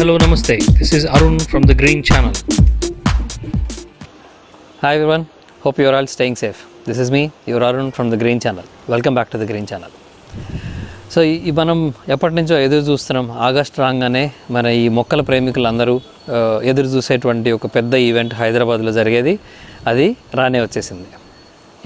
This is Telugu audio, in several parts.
Hello, Namaste. This is Arun from the Green Channel. Hi everyone, hope you are all staying safe. This is me, your Arun from the Green Channel. Welcome back to the Green Channel. So ఈ మనం ఎప్పటి నుంచో ఎదురు చూస్తున్నాం. ఆగస్ట్ రాగానే మన ఈ మొక్కల ప్రేమికులందరూ ఎదురు చూసేటువంటి ఒక పెద్ద ఈవెంట్ హైదరాబాద్లో జరిగేది, అది రానే వచ్చేసింది.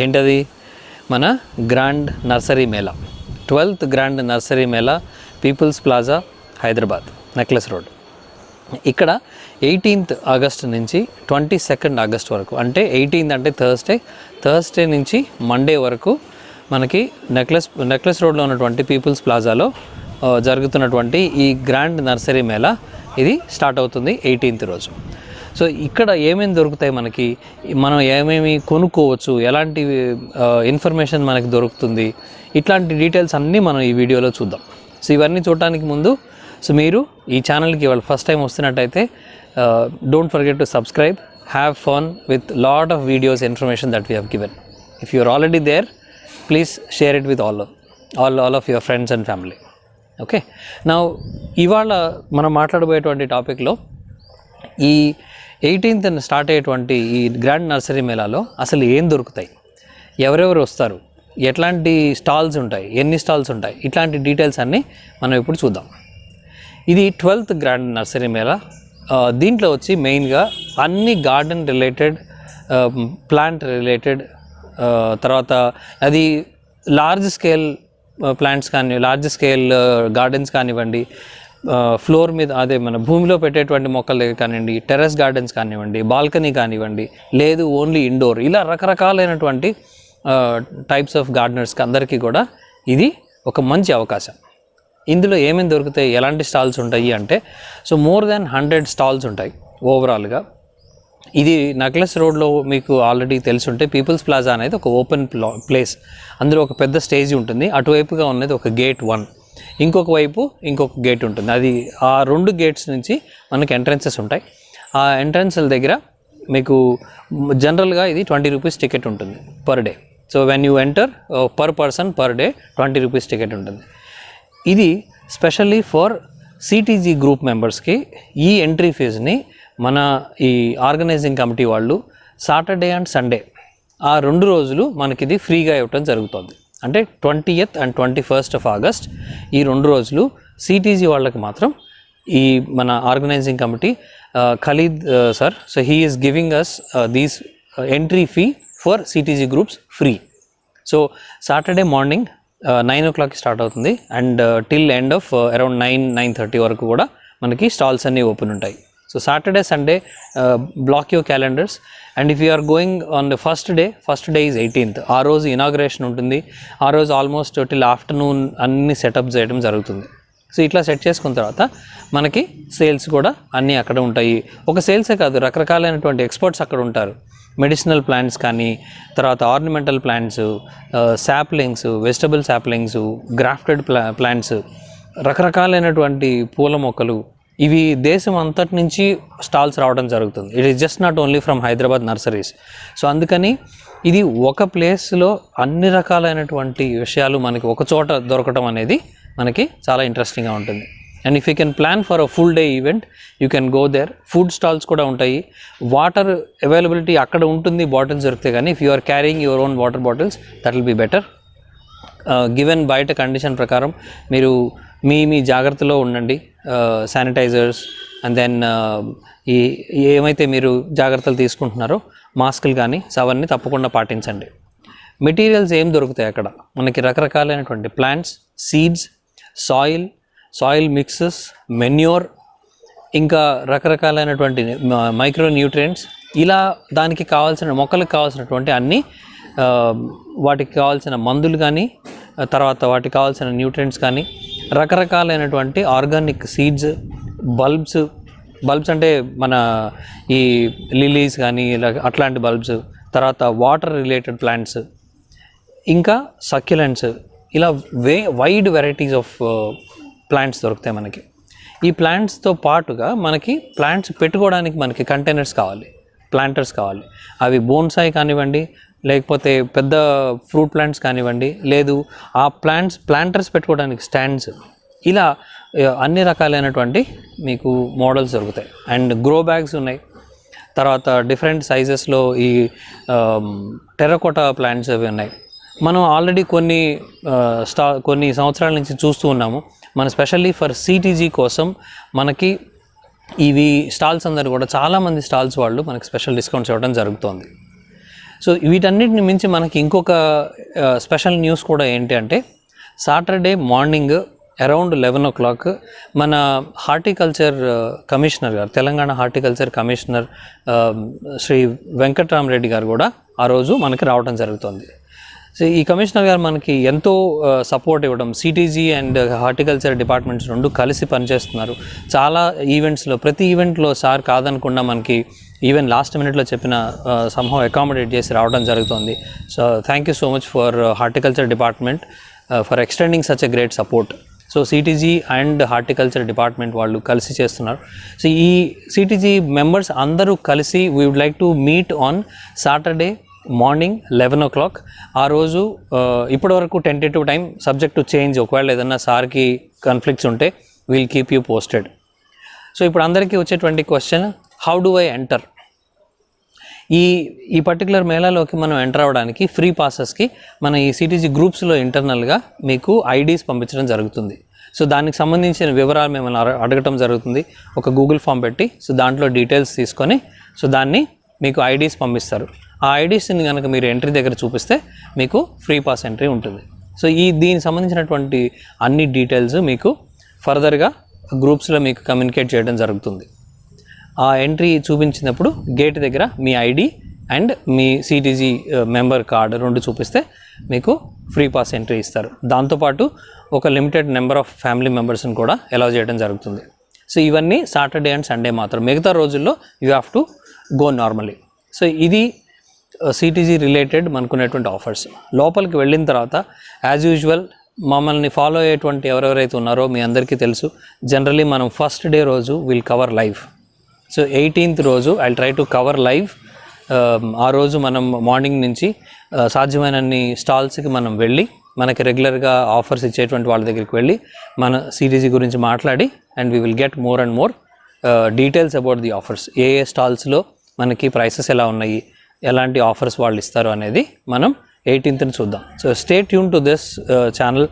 ఏంటది? మన grand nursery mela, 12th grand nursery mela, people's plaza, Hyderabad, necklace road. ఇక్కడ 18th ఆగస్ట్ నుంచి 22nd ఆగస్ట్ వరకు, అంటే 18th అంటే థర్స్డే నుంచి మండే వరకు మనకి నెక్లెస్ రోడ్లో ఉన్నటువంటి పీపుల్స్ ప్లాజాలో జరుగుతున్నటువంటి ఈ గ్రాండ్ నర్సరీ మేళా ఇది స్టార్ట్ అవుతుంది 18th రోజు. సో ఇక్కడ ఏమేమి దొరుకుతాయి మనకి, మనం ఏమేమి కొనుక్కోవచ్చు, ఎలాంటి ఇన్ఫర్మేషన్ మనకి దొరుకుతుంది, ఇట్లాంటి డీటెయిల్స్ అన్నీ మనం ఈ వీడియోలో చూద్దాం. సో ఇవన్నీ చూడటానికి ముందు మీరు ఈ ఛానల్కి ఇవాళ ఫస్ట్ టైం వస్తున్నట్టయితే don't forget to subscribe, have fun with lot of videos, information that we have given. If you are already there, please share it with all of your friends and family. Okay, నా ఇవాళ మనం మాట్లాడబోయేటువంటి టాపిక్లో ఈ 18th స్టార్ట్ అయ్యేటువంటి ఈ గ్రాండ్ నర్సరీ మేళాలో అసలు ఏం దొరుకుతాయి, ఎవరెవరు వస్తారు, ఎట్లాంటి స్టాల్స్ ఉంటాయి, ఎన్ని స్టాల్స్ ఉంటాయి, ఇట్లాంటి డీటెయిల్స్ అన్నీ మనం ఇప్పుడు చూద్దాం. ఇది 12th గ్రాండ్ నర్సరీ మేళా. దీంట్లో వచ్చి మెయిన్గా అన్ని గార్డెన్ రిలేటెడ్, ప్లాంట్ రిలేటెడ్, తర్వాత అది లార్జ్ స్కేల్ ప్లాంట్స్ కానీ, లార్జ్ స్కేల్ గార్డెన్స్ కానివ్వండి, ఫ్లోర్ మీద అదే మన భూమిలో పెట్టేటువంటి మొక్కల దగ్గర కానివ్వండి, టెర్రస్ గార్డెన్స్ కానివ్వండి, బాల్కనీ కానివ్వండి, లేదు ఓన్లీ ఇండోర్, ఇలా రకరకాలైనటువంటి టైప్స్ ఆఫ్ గార్డెనర్స్కి అందరికీ కూడా ఇది ఒక మంచి అవకాశం. ఇందులో ఏమేమి దొరుకుతాయి, ఎలాంటి స్టాల్స్ ఉంటాయి అంటే, సో మోర్ దాన్ 100 స్టాల్స్ ఉంటాయి ఓవరాల్గా. ఇది నెక్లెస్ రోడ్లో మీకు ఆల్రెడీ తెలుసుంటే పీపుల్స్ ప్లాజా అనేది ఒక ఓపెన్ ప్లేస్, అందులో ఒక పెద్ద స్టేజ్ ఉంటుంది, అటువైపుగా ఉన్నది ఒక గేట్ 1, ఇంకొక వైపు ఇంకొక గేట్ ఉంటుంది. అది ఆ 2 గేట్స్ నుంచి మనకి ఎంట్రన్సెస్ ఉంటాయి. ఆ ఎంట్రన్స్ల దగ్గర మీకు జనరల్గా ఇది 20 రూపీస్ టికెట్ ఉంటుంది per day. So when you enter per person per day 20 rupees ticket ఉంటుంది. ఇది స్పెషల్లీ ఫర్ సిటీజీ గ్రూప్ మెంబర్స్కి ఈ ఎంట్రీ ఫీజుని మన ఈ ఆర్గనైజింగ్ కమిటీ వాళ్ళు సాటర్డే అండ్ సండే ఆ 2 రోజులు మనకి ఇది ఫ్రీగా ఇవ్వటం జరుగుతుంది. అంటే 20th and 21st of August ఈ 2 రోజులు సిటీజీ వాళ్ళకి మాత్రం ఈ మన organising committee Khalid sir, so he is giving us these entry fee for CTG groups free. So Saturday morning 9 o'clock start అవుతుంది and till end of around 9-9:30 వరకు కూడా మనకి స్టాల్స్ అన్నీ ఓపెన్ ఉంటాయి. So Saturday Sunday block your calendars. And if you are going on the first day is 18th. ఆ రోజు ఇనాగ్రేషన్ ఉంటుంది. ఆ రోజు ఆల్మోస్ట్ టిల్ ఆఫ్టర్నూన్ అన్ని సెటప్ చేయడం జరుగుతుంది. సో ఇట్లా సెట్ చేసుకున్న తర్వాత మనకి సేల్స్ కూడా అన్నీ అక్కడ ఉంటాయి. ఒక సేల్సే కాదు, రకరకాలైనటువంటి ఎక్స్పర్ట్స్ అక్కడ ఉంటారు. మెడిసినల్ ప్లాంట్స్ కానీ, తర్వాత ornamental plants, saplings, vegetable saplings, grafted plants, రకరకాలైనటువంటి పూల మొక్కలు, ఇవి దేశం అంతటి నుంచి స్టాల్స్ రావడం జరుగుతుంది. It is just not only from Hyderabad nurseries. So అందుకని ఇది ఒక ప్లేస్లో అన్ని రకాలైనటువంటి విషయాలు మనకి ఒక చోట దొరకడం అనేది మనకి చాలా ఇంట్రెస్టింగ్గా ఉంటుంది. And if you can plan for a full day event, you can go there. Food stalls కూడా ఉంటాయి, వాటర్ అవైలబిలిటీ అక్కడ ఉంటుంది, బాటిల్స్ దొరుకుతాయి. కానీ if you are carrying your own water bottles, that will be better. Given బయట కండిషన్ ప్రకారం మీరు మీ జాగ్రత్తలో ఉండండి. శానిటైజర్స్ అండ్ దెన్ ఈ ఏమైతే మీరు జాగ్రత్తలు తీసుకుంటున్నారో మాస్కులు కానీ అవన్నీ తప్పకుండా పాటించండి. మెటీరియల్స్ ఏం దొరుకుతాయి అక్కడ మనకి, రకరకాలైనటువంటి plants, seeds, soil mixes, manure, ఇంకా రకరకాలైనటువంటి మైక్రో న్యూట్రియంట్స్, ఇలా దానికి కావాల్సిన మొక్కలకు కావాల్సినటువంటి అన్ని, వాటికి కావాల్సిన మందులు కానీ, తర్వాత వాటికి కావాల్సిన న్యూట్రియంట్స్ కానీ, రకరకాలైనటువంటి ఆర్గానిక్ సీడ్స్, బల్బ్స్ అంటే మన ఈ లిలీస్ కానీ ఇలా అట్లాంటి బల్బ్స్, తర్వాత వాటర్ రిలేటెడ్ ప్లాంట్స్, ఇంకా సక్యులెంట్స్, ఇలా వైడ్ వెరైటీస్ ఆఫ్ ప్లాంట్స్ దొరుకుతాయి మనకి. ఈ ప్లాంట్స్తో పాటుగా మనకి ప్లాంట్స్ పెట్టుకోవడానికి మనకి కంటైనర్స్ కావాలి, ప్లాంటర్స్ కావాలి. అవి బోన్సాయి కానివ్వండి, లేకపోతే పెద్ద ఫ్రూట్ ప్లాంట్స్ కానివ్వండి, లేదు ఆ ప్లాంటర్స్ పెట్టుకోవడానికి స్టాండ్స్, ఇలా అన్ని రకాలైనటువంటి మీకు మోడల్స్ దొరుకుతాయి. అండ్ గ్రో బ్యాగ్స్ ఉన్నాయి, తర్వాత డిఫరెంట్ సైజెస్లో ఈ టెర్రకోటా ప్లాంట్స్ అవి ఉన్నాయి. మనం ఆల్రెడీ కొన్ని సంవత్సరాల నుంచి చూస్తూ ఉన్నాము. మన స్పెషల్లీ ఫర్ సిటీజీ కోసం మనకి ఇవి స్టాల్స్ అందరూ కూడా చాలామంది స్టాల్స్ వాళ్ళు మనకి స్పెషల్ డిస్కౌంట్స్ ఇవ్వడం జరుగుతుంది. సో వీటన్నిటిని మించి మనకి ఇంకొక స్పెషల్ న్యూస్ కూడా ఏంటి అంటే, సాటర్డే మార్నింగ్ అరౌండ్ 11 o'clock మన హార్టికల్చర్ కమిషనర్ గారు, తెలంగాణ హార్టికల్చర్ కమిషనర్ శ్రీ వెంకట్రామరెడ్డి గారు కూడా ఆ రోజు మనకి రావడం జరుగుతుంది. సో ఈ కమిషనర్ గారు మనకి ఎంతో సపోర్ట్ ఇవ్వడం, సిటీజీ అండ్ హార్టికల్చర్ డిపార్ట్మెంట్స్ రెండు కలిసి పనిచేస్తున్నారు. చాలా ఈవెంట్స్లో, ప్రతి ఈవెంట్లో సార్ కాదనకుండా మనకి ఈవెన్ లాస్ట్ మినిట్లో చెప్పిన సంహవ్ అకామిడేట్ చేసి రావడం జరుగుతుంది. So thank you so much for horticulture department for extending such a great support. So సిటీజీ అండ్ హార్టికల్చర్ డిపార్ట్మెంట్ వాళ్ళు కలిసి చేస్తున్నారు. సో ఈ సిటీజీ మెంబర్స్ అందరూ కలిసి we would like to meet on Saturday morning 11 o'clock. ఆ రోజు ఇప్పటివరకు tentative time, subject to change. ఒకవేళ ఏదన్నా సార్కి కాన్ఫ్లిక్ట్స్ ఉంటే we'll keep you posted. So ఇప్పుడు అందరికీ వచ్చేటువంటి question, how do I enter? ఈ పర్టికులర్ మేళాలోకి మనం ఎంటర్ అవ్వడానికి ఫ్రీ పాసెస్కి మన ఈ సిటీజీ గ్రూప్స్లో ఇంటర్నల్గా మీకు ఐడీస్ పంపించడం జరుగుతుంది. సో దానికి సంబంధించిన వివరాలు మిమ్మల్ని అడగటం జరుగుతుంది. ఒక గూగుల్ ఫామ్ పెట్టి, సో దాంట్లో డీటెయిల్స్ తీసుకొని, సో దాన్ని మీకు ఐడీస్ పంపిస్తారు. ఆ ఐడీస్ని కనుక మీరు ఎంట్రీ దగ్గర చూపిస్తే మీకు ఫ్రీ పాస్ ఎంట్రీ ఉంటుంది. సో దీనికి సంబంధించినటువంటి అన్ని డీటెయిల్స్ మీకు ఫర్దర్గా గ్రూప్స్లో మీకు కమ్యూనికేట్ చేయడం జరుగుతుంది. ఆ ఎంట్రీ చూపించినప్పుడు గేట్ దగ్గర మీ ఐడి అండ్ మీ సిటీజీ మెంబర్ కార్డు రెండు చూపిస్తే మీకు ఫ్రీ పాస్ ఎంట్రీ ఇస్తారు. దాంతోపాటు ఒక లిమిటెడ్ నెంబర్ ఆఫ్ ఫ్యామిలీ మెంబర్స్ని కూడా అలౌ చేయడం జరుగుతుంది. సో ఇవన్నీ సాటర్డే అండ్ సండే మాత్రం. మిగతా రోజుల్లో you have to go normally. So ఇది సిటీజీ రిలేటెడ్ మనకున్నటువంటి ఆఫర్స్. లోపలికి వెళ్ళిన తర్వాత యాజ్ యూజువల్ మమ్మల్ని ఫాలో అయ్యేటువంటి ఎవరెవరైతే ఉన్నారో మీ అందరికీ తెలుసు, జనరలీ మనం ఫస్ట్ డే రోజు will cover live. So 18th రోజు I try to cover live. ఆ రోజు మనం మార్నింగ్ నుంచి సాధ్యమైనన్ని స్టాల్స్కి మనం వెళ్ళి, మనకి రెగ్యులర్గా ఆఫర్స్ ఇచ్చేటువంటి వాళ్ళ దగ్గరికి వెళ్ళి మన సిటీజీ గురించి మాట్లాడి, and we will get more and more details about the offers. ఏ స్టాల్స్లో మనకి ప్రైసెస్ ఎలా ఉన్నాయి, ఎలాంటి ఆఫర్స్ వాళ్ళు ఇస్తారు అనేది మనం 18th చూద్దాం. So stay tune to this channel,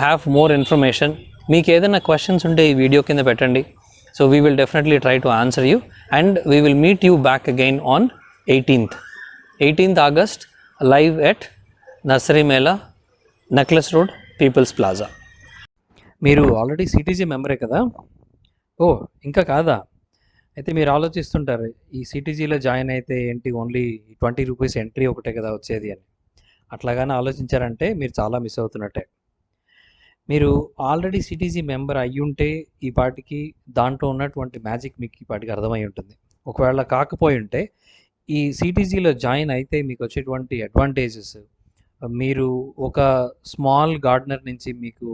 have more information. మీకు ఏదైనా క్వశ్చన్స్ ఉంటే ఈ వీడియో కింద పెట్టండి. So we will definitely try to answer you and we will meet you back again on 18th August live at Nursery Mela, Necklace Road, People's Plaza. మీరు ఆల్రెడీ సిటీజీ మెంబరే కదా? ఓ ఇంకా కాదా? అయితే మీరు ఆలోచిస్తుంటారు, ఈ సిటీజీలో జాయిన్ అయితే ఏంటి, ఓన్లీ 20 రూపీస్ ఎంట్రీ ఒకటే కదా వచ్చేది అని. అట్లాగానే ఆలోచించారంటే మీరు చాలా మిస్ అవుతున్నట్టే. మీరు ఆల్రెడీ సిటీజీ మెంబర్ అయ్యుంటే ఈ పాటికి దాంట్లో ఉన్నటువంటి మ్యాజిక్ మీకు ఈ పాటికి అర్థమై ఉంటుంది. ఒకవేళ కాకపోయి ఉంటే ఈ సిటీజీలో జాయిన్ అయితే మీకు వచ్చేటువంటి అడ్వాంటేజెస్, మీరు ఒక స్మాల్ గార్డెనర్ నుంచి మీకు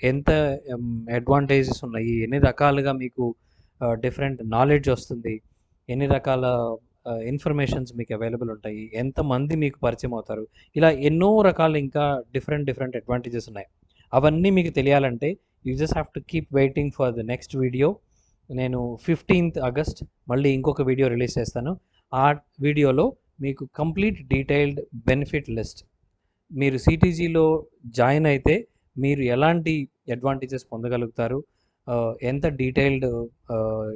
ఎంత అడ్వాంటేజెస్ ఉన్నాయి, ఎన్ని రకాలుగా మీకు డిఫరెంట్ నాలెడ్జ్ వస్తుంది, ఎన్ని రకాల ఇన్ఫర్మేషన్స్ మీకు అవైలబుల్ ఉంటాయి, ఎంతమంది మీకు పరిచయం అవుతారు, ఇలా ఎన్నో రకాల ఇంకా డిఫరెంట్ అడ్వాంటేజెస్ ఉన్నాయి. అవన్నీ మీకు తెలియాలంటే you just have to keep waiting for the next video. నేను 15th August మళ్ళీ ఇంకొక వీడియో రిలీజ్ చేస్తాను. ఆ వీడియోలో మీకు కంప్లీట్ డీటెయిల్డ్ బెనిఫిట్ లిస్ట్, మీరు సిటీజీలో జాయిన్ అయితే మీరు ఎలాంటి అడ్వాంటేజెస్ పొందగలుగుతారు, ఎంత డీటెయిల్డ్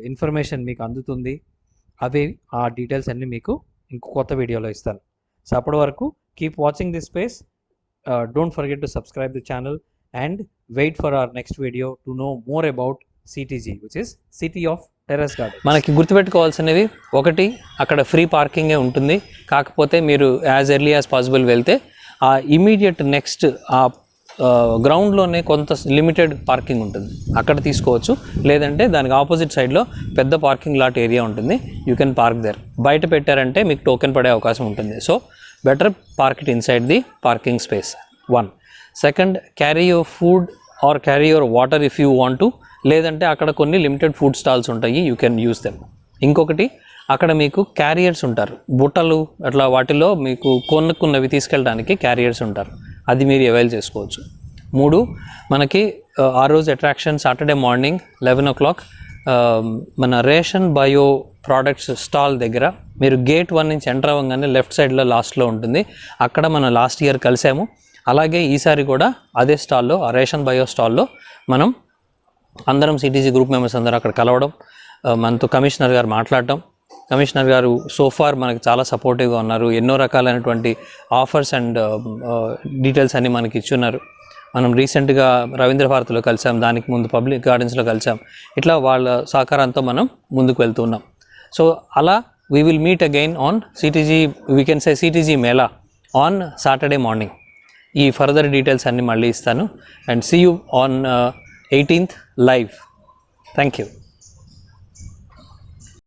ఇన్ఫర్మేషన్ మీకు అందుతుంది, అవి ఆ డీటెయిల్స్ అన్నీ మీకు ఇంకో కొత్త వీడియోలో ఇస్తాను. సో అప్పటి వరకు keep watching this space. Don't forget to subscribe the channel and wait for our next video to know more about CTG, which is City of Terrace Garden. మనకి గుర్తుపెట్టుకోవాల్సినవి, ఒకటి అక్కడ ఫ్రీ పార్కింగే ఉంటుంది. కాకపోతే మీరు యాజ్ ఎర్లీ యాజ్ పాసిబుల్ వెళ్తే ఆ ఇమీడియట్ నెక్స్ట్ ఆ గ్రౌండ్లోనే కొంత లిమిటెడ్ పార్కింగ్ ఉంటుంది, అక్కడ తీసుకోవచ్చు. లేదంటే దానికి ఆపోజిట్ సైడ్లో పెద్ద పార్కింగ్ లాట్ ఏరియా ఉంటుంది, యూ కెన్ పార్క్ దేర్. బయట పెట్టారంటే మీకు టోకెన్ పడే అవకాశం ఉంటుంది. So better park it inside the parking space. 1. Second, carry your food or carry your water if you want to. లేదంటే అక్కడ కొన్ని లిమిటెడ్ ఫుడ్ స్టాల్స్ ఉంటాయి, యూ కెన్ యూస్ దెమ్. ఇంకొకటి, అక్కడ మీకు క్యారియర్స్ ఉంటారు, బుట్టలు అట్లా వాటిలో మీకు కొనుక్కున్నవి తీసుకెళ్ళడానికి క్యారియర్స్ ఉంటారు, అది మీరు అవైల్ చేసుకోవచ్చు. 3, మనకి ఆ రోజు అట్రాక్షన్ సాటర్డే మార్నింగ్ 11 o'clock మన రేషన్ బయో ప్రోడక్ట్స్ స్టాల్ దగ్గర, మీరు గేట్ 1 నుంచి ఎంటర్ అవ్వగానే లెఫ్ట్ సైడ్లో లాస్ట్లో ఉంటుంది. అక్కడ మనం లాస్ట్ ఇయర్ కలిసాము. అలాగే ఈసారి కూడా అదే స్టాల్లో, ఆ రేషన్ బయో స్టాల్లో మనం అందరం సిటీజీ గ్రూప్ మెంబర్స్ అందరూ అక్కడ కలవడం, మనతో కమిషనర్ గారు మాట్లాడటం. కమిషనర్ గారు సోఫార్ మనకు చాలా సపోర్టివ్గా ఉన్నారు. ఎన్నో రకాలైనటువంటి ఆఫర్స్ అండ్ డీటెయిల్స్ అన్నీ మనకి ఇచ్చున్నారు. మనం రీసెంట్గా రవీంద్ర భారతిలో కలిసాం, దానికి ముందు పబ్లిక్ గార్డెన్స్లో కలిసాం. ఇట్లా వాళ్ళ సహకారంతో మనం ముందుకు వెళ్తున్నాం. సో అలా we will meet again on సిటీజీ, వీ కెన్ సే సిటీజీ మేళా ఆన్ సాటర్డే మార్నింగ్. ఈ ఫర్దర్ డీటెయిల్స్ అన్నీ మళ్ళీ ఇస్తాను. And see you on 18th live. Thank you.